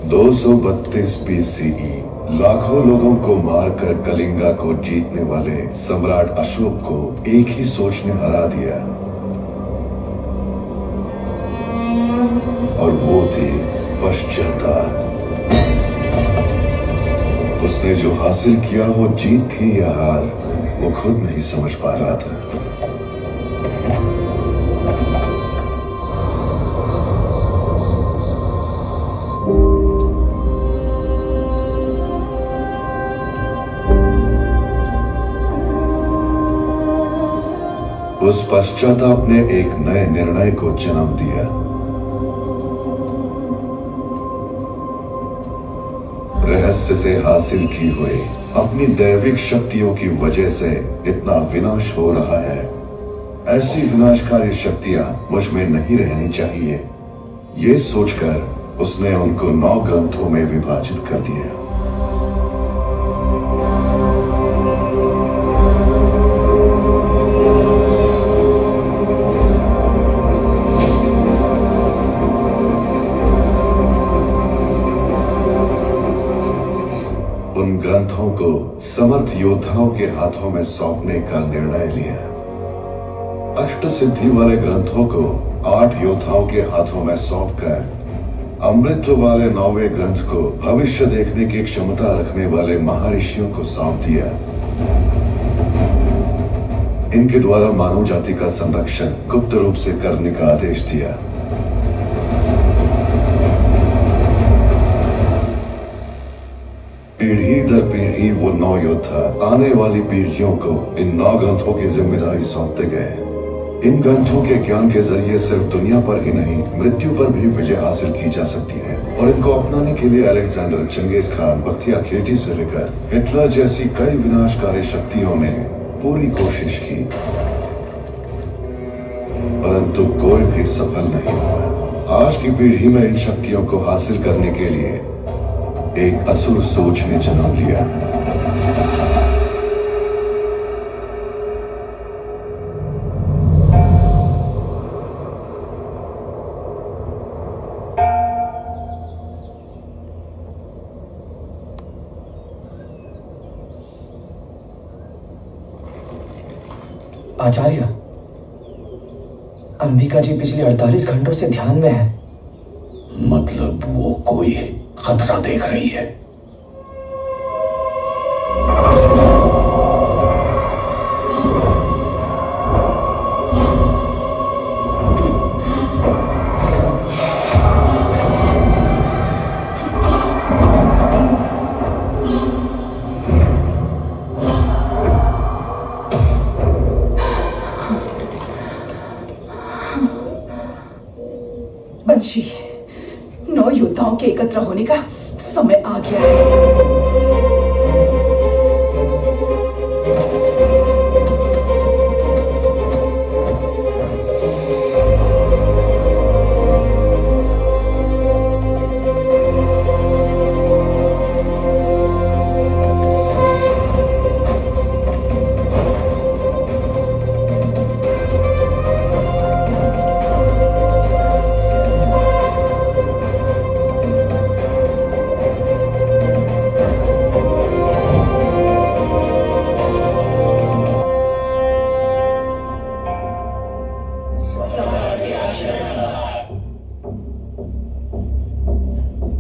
232 BCE लाखों लोगों को मारकर कलिंगा को जीतने वाले सम्राट अशोक को एक ही सोच ने हरा दिया, और वो थी पश्चाताप। उसने जो हासिल किया वो जीत थी या हार, वो खुद नहीं समझ पा रहा था। उस पश्चाताप ने एक नए निर्णय को जन्म दिया। रहस्य से हासिल की हुई अपनी दैविक शक्तियों की वजह से इतना विनाश हो रहा है, ऐसी विनाशकारी शक्तियां मुझ में नहीं रहनी चाहिए। ये सोचकर उसने उनको 9 ग्रंथों में विभाजित कर दिया। उन ग्रंथों को समर्थ योद्धाओं के हाथों में सौंपने का निर्णय लिया। अष्ट सिद्धि वाले ग्रंथों को 8 योद्धाओं के हाथों में सौंपकर अमृत वाले 9वें ग्रंथ को भविष्य देखने की क्षमता रखने वाले महर्षियों को सौंप दिया। इनके द्वारा मानव जाति का संरक्षण गुप्त रूप से करने का आदेश दिया। पीढ़ी दर पीढ़ी वो 9 योद्धा आने वाली पीढ़ियों को इन 9 ग्रंथों की जिम्मेदारी सौंपते गए। इन ग्रंथों के ज्ञान के जरिए सिर्फ दुनिया पर ही नहीं, मृत्यु पर भी विजय हासिल की जा सकती है। और इनको अपनाने के लिए Alexander, Genghis Khan, Bakhtiyar Khilji से लेकर हिटलर जैसी कई विनाशकारी शक्तियों ने पूरी कोशिश की, परंतु कोई भी सफल नहीं हुआ। आज की पीढ़ी में इन शक्तियों को हासिल करने के लिए एक असुर सोच ने जन्म लिया। आचार्य, अंबिका जी पिछले 48 घंटों से ध्यान में है। मतलब वो कोई खतरा देख रही है। बंशी, 9 योद्धाओं के एकत्र होने का समय आ गया है।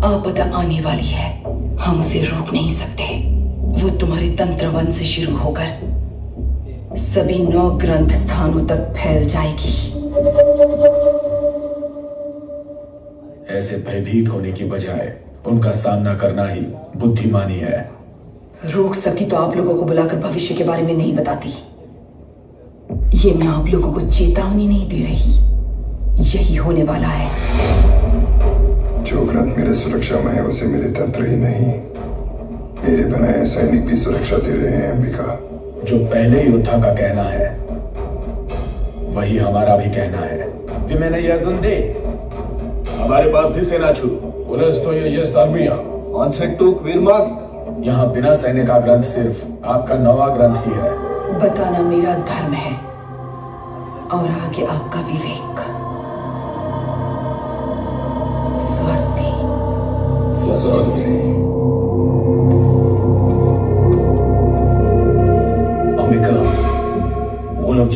आपदा आने वाली है, हम उसे रोक नहीं सकते। वो तुम्हारे तंत्रवन से शुरू होकर सभी 9 ग्रंथ स्थानों तक फैल जाएगी। ऐसे भयभीत होने की बजाय उनका सामना करना ही बुद्धिमानी है। रोक सकती तो आप लोगों को बुलाकर भविष्य के बारे में नहीं बताती। ये मैं आप लोगों को चेतावनी नहीं दे रही, यही होने वाला है। जो ग्रंथ मेरे सुरक्षा में है उसे मेरे तंत्र ही नहीं, मेरे बनाए सैनिक भी सुरक्षा दे रहे हैं। अंबिका, जो पहले योद्धा का कहना है वही हमारा भी कहना है। मैंने यजन दे, हमारे पास भी सेना छू पुलिस तो ये यहाँ बिना सैन्य का ग्रंथ सिर्फ आपका 9वां ग्रंथ ही है। बताना मेरा धर्म है और आगे आपका विवेक। स्वस्ति।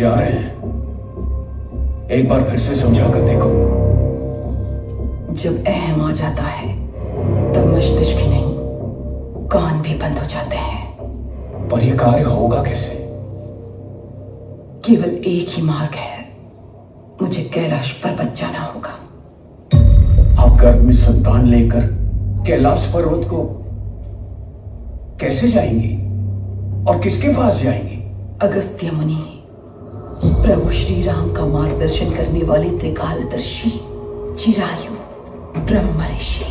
जा रहे हैं, एक बार फिर से समझा कर देखो। जब अहम आ जाता है तब मस्तिष्क ही नहीं, कान भी बंद हो जाते हैं। पर यह कार्य होगा कैसे? केवल एक ही मार्ग है, मुझे कैलाश पर्वत जाना होगा। आप गर्भ में संतान लेकर कैलाश पर्वत को कैसे जाएंगी और किसके पास जाएंगी? अगस्त्य मुनि, प्रभु श्री राम का मार्गदर्शन करने वाले त्रिकालदर्शी चिरायु ब्रह्म ऋषि।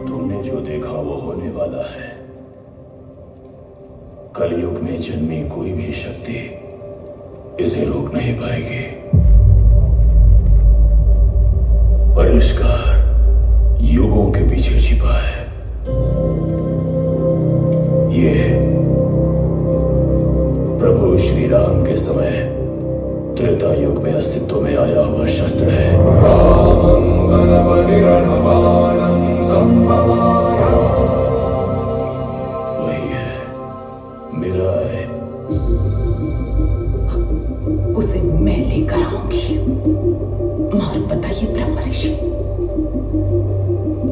तुमने जो देखा वो होने वाला है। कलयुग में जन्मी कोई भी शक्ति इसे रोक नहीं पाएगी। परिष्कार युगों के पीछे छिपा है। ये प्रभु श्री राम के समय त्रेता युग में अस्तित्व में आया हुआ शस्त्र है। वही है, मेरा है। उसे मैं लेकर आऊंगी। मार्ग बताइए ब्रह्म ऋषि।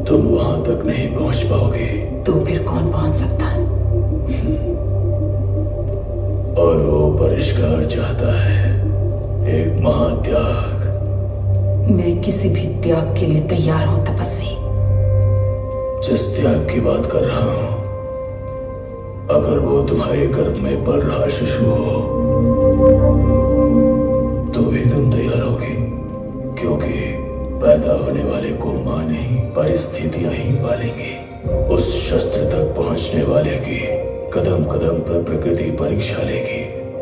तुम वहां तक नहीं पहुंच पाओगे। तो फिर कौन पहुंच सकता है? और वो परिष्कार चाहता है एक महात्याग। मैं किसी भी त्याग के लिए तैयार हूं तपस्वी। जिस त्याग की बात कर रहा हूं, अगर वो तुम्हारे गर्भ में पल रहा शिशु हो तो भी तुम तैयार होगी, क्योंकि पैदा होने वाले को मां नहीं परिस्थितियां ही पालेंगी। उस शस्त्र तक पहुंचने वाले की कदम कदम पर प्रकृति परीक्षा लेगी,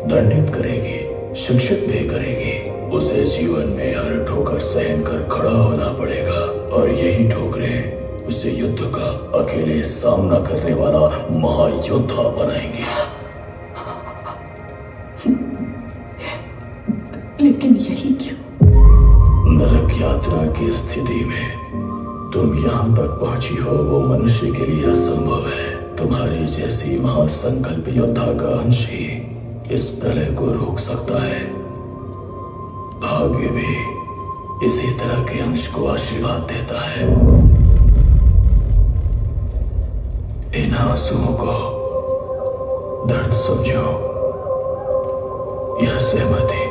दंडित करेगी, शिक्षित भी करेगी। उसे जीवन में हर ठोकर सहन कर खड़ा होना पड़ेगा, और यही ठोकरें उसे युद्ध का अकेले सामना करने वाला महायोद्धा बनाएंगे। लेकिन यही क्यों? नरक यात्रा की स्थिति में तुम यहाँ तक पहुंची हो वो मनुष्य के लिए असंभव है। तुम्हारी जैसी महासंकल्प योद्धा का अंश ही इस प्रलय को रोक सकता है। भाग्य भी इसी तरह के अंश को आशीर्वाद देता है। इन आंसुओं को दर्द समझो, यह सहमति।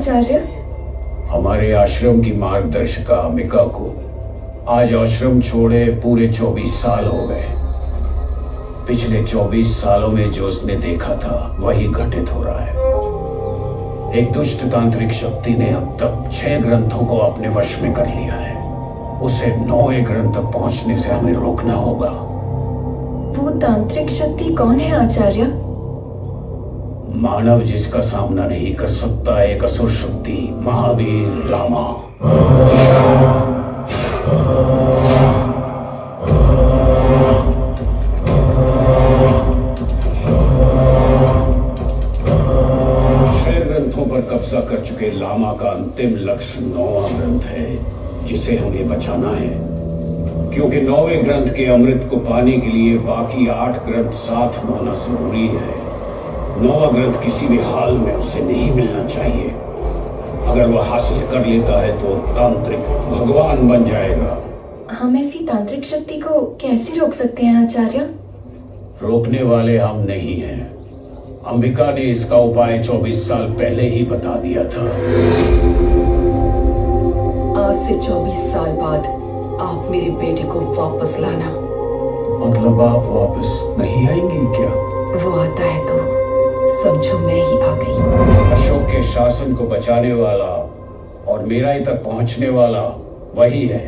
आचार्य? हमारे आश्रम की मार्गदर्शिका अंबिका को आज आश्रम छोड़े पूरे 24 साल हो गए। पिछले 24 सालों में जो उसने देखा था वही घटित हो रहा है। एक दुष्ट तांत्रिक शक्ति ने अब तक 6 ग्रंथों को अपने वश में कर लिया है। उसे 9वें ग्रंथ तक पहुंचने से हमें रोकना होगा। वो तांत्रिक शक्ति कौन है आचार्य? मानव जिसका सामना नहीं कर सकता एक असुर शक्ति, महावीर लामा। पर कब्जा कर चुके लामा का अंतिम लक्ष्य 9वां ग्रंथ है जिसे हमें बचाना है, क्योंकि 9वें ग्रंथ के अमृत को पाने के लिए बाकी 8 ग्रंथ साथ होना जरूरी है। 9वां ग्रंथ किसी भी हाल में उसे नहीं मिलना चाहिए। अगर वह हासिल कर लेता है तो तांत्रिक भगवान बन जाएगा। हम ऐसी तांत्रिक शक्ति को कैसे रोक सकते हैं आचार्य? रोकने वाले हम नहीं हैं। अंबिका ने इसका उपाय 24 साल पहले ही बता दिया था। आज से 24 साल बाद आप मेरे बेटे को वापस लाना। मतलब आप वापस नहीं आएंगी क्या? वो आता है तो समझो मैं ही आ गई। अशोक के शासन को बचाने वाला और मेरा ही तक पहुंचने वाला वही है।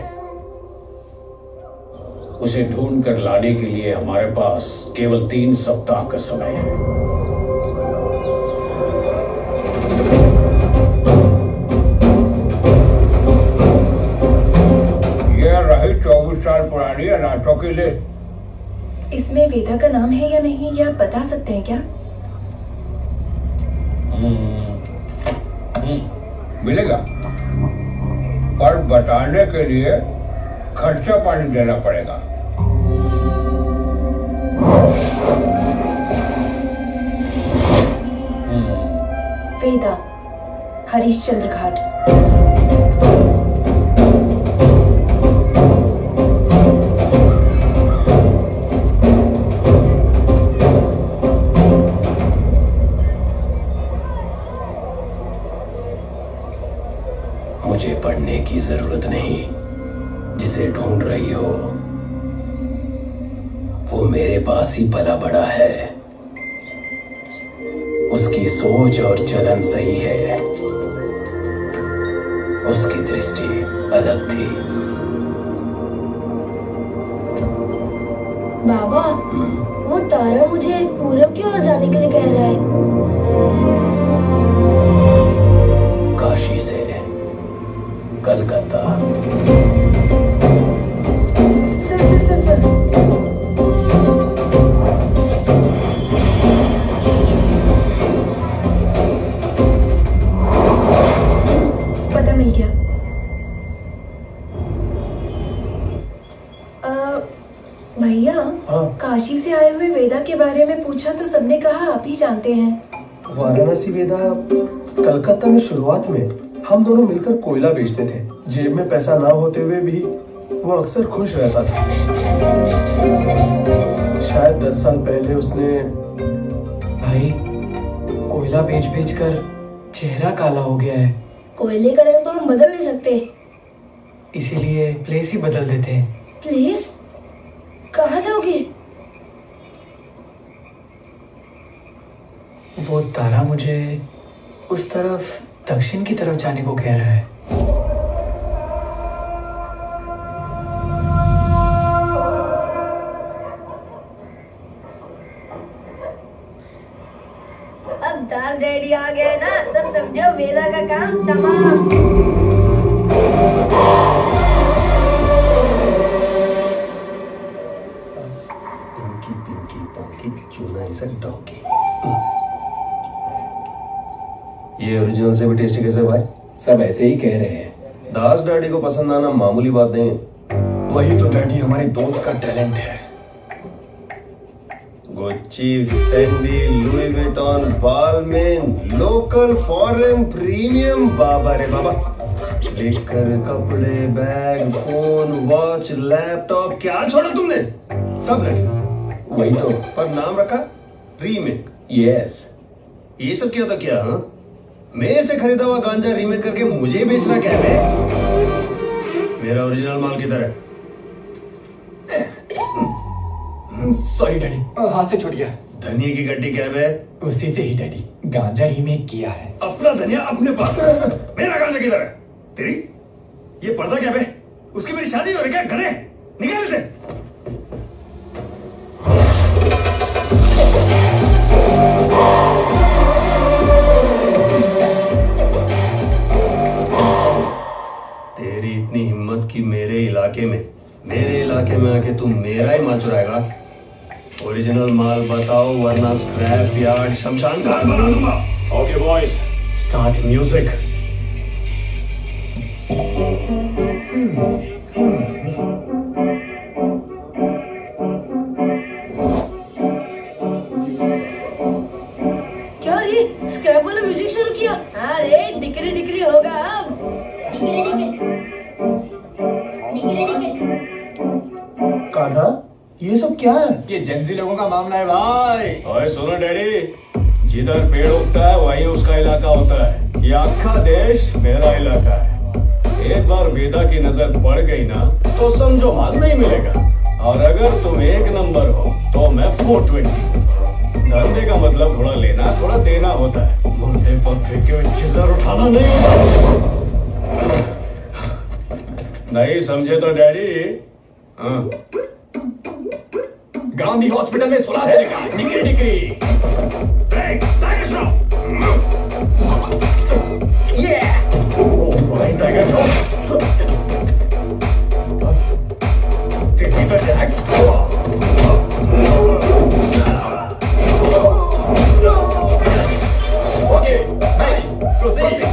उसे ढूंढ कर लाने के लिए हमारे पास केवल 3 सप्ताह का समय है। यह रही 24 साल पुरानी अनाथों की लिस्ट। इसमें वेदा का नाम है या नहीं यह बता सकते हैं क्या? मिलेगा, पर बताने के लिए खर्चा पानी देना पड़ेगा। वेदा, हरिश्चंद्र घाट। मुझे पढ़ने की जरूरत नहीं। जिसे ढूंढ रही हो वो मेरे पास ही पला बड़ा है। उसकी सोच और चलन सही है। उसकी दृष्टि अलग थी। बाबा, वो तारा मुझे पूरब की ओर जाने के लिए कह रहा है। काशी से कलकत्ता। सर। पता मिल गया। भैया, काशी से आए हुए वेदा के बारे में पूछा तो सबने कहा आप ही जानते हैं। वाराणसी वेदा कलकत्ता में शुरुआत में हम दोनों मिलकर कोयला बेचते थे। जेब में पैसा ना होते हुए भी वो अक्सर खुश रहता था। शायद 10 साल पहले उसने भाई, कोयला बेच बेच कर चेहरा काला हो गया है। कोयले का रंग तो हम बदल नहीं सकते। इसीलिए प्लेस ही बदल देते हैं। प्लीज, कहाँ जाओगे? वो तारा मुझे उस तरफ, दक्षिण की तरफ जाने को कह रहा है। अब दास डैडी आ गए ना तो समझो वेदा का काम तमाम। पिंकी पिंकी पंकी चूना इज अ डॉगी। ये ओरिजिनल से भी टेस्टी कैसे भाई? सब ऐसे ही कह रहे हैं। दास डैडी को पसंद आना मामूली बात नहीं है। वही तो डैडी हमारे दोस्त का टैलेंट है। Gucci, Fendi, Louis Vuitton, Balmain, local, foreign, premium, बाबा रे बाबा। लेकर कपड़े, बैग, फोन, वॉच, लैपटॉप, क्या छोड़ा तुमने? सब रेडी। वही तो। पर नाम रखा रीमेक। यस। ये सब किया था क्या? हाँ? मेरे से खरीदा हुआ गांजा रीमेक करके मुझे ही बेचना क्या है? मेरा ओरिजिनल माल किधर है? सॉरी डैडी, हाथ से छूट गया। धनिया की गड्डी क्या है? उसी से ही डैडी, गांजा रीमेक किया है। अपना धनिया अपने पास है। मेरा गांजा किधर है? तेरी ये पर्दा क्या है? उसकी मेरी शादी हो रही क्या? गधे, निकाल इसे। तेरी इतनी हिम्मत कि मेरे इलाके में आके तुम मेरा ही माल चुराएगा? ओरिजिनल माल बताओ वरना स्क्रैप यार्ड शमशान घाट बना दूंगा। Okay boys, start music. क्या रे, स्क्रैप वाला म्यूजिक शुरू किया? हाँ रे, डिकरी डिकरी होगा अब। डिकरी कान्हा, ये सब क्या है? ये जेंजी लोगों का मामला है भाई। ओए सुनो डैडी, जिधर पेड़ उगता है वहीं उसका इलाका होता है। ये आखा देश मेरा इलाका है। एक बार वेदा की नजर पड़ गई ना तो समझो माल नहीं मिलेगा। और अगर तुम एक नंबर हो तो मैं 420। धंधे का मतलब थोड़ा लेना थोड़ा देना होता है। मुंडे पर फेंके हुए चिल्लर उठाना नहीं होता। नहीं समझे तो डैडी? हाँ, गांधी हॉस्पिटल में सुला देने का। Decree decree. Oh my tiger Shroff. Peter Jacques. Okay, nice, proceed.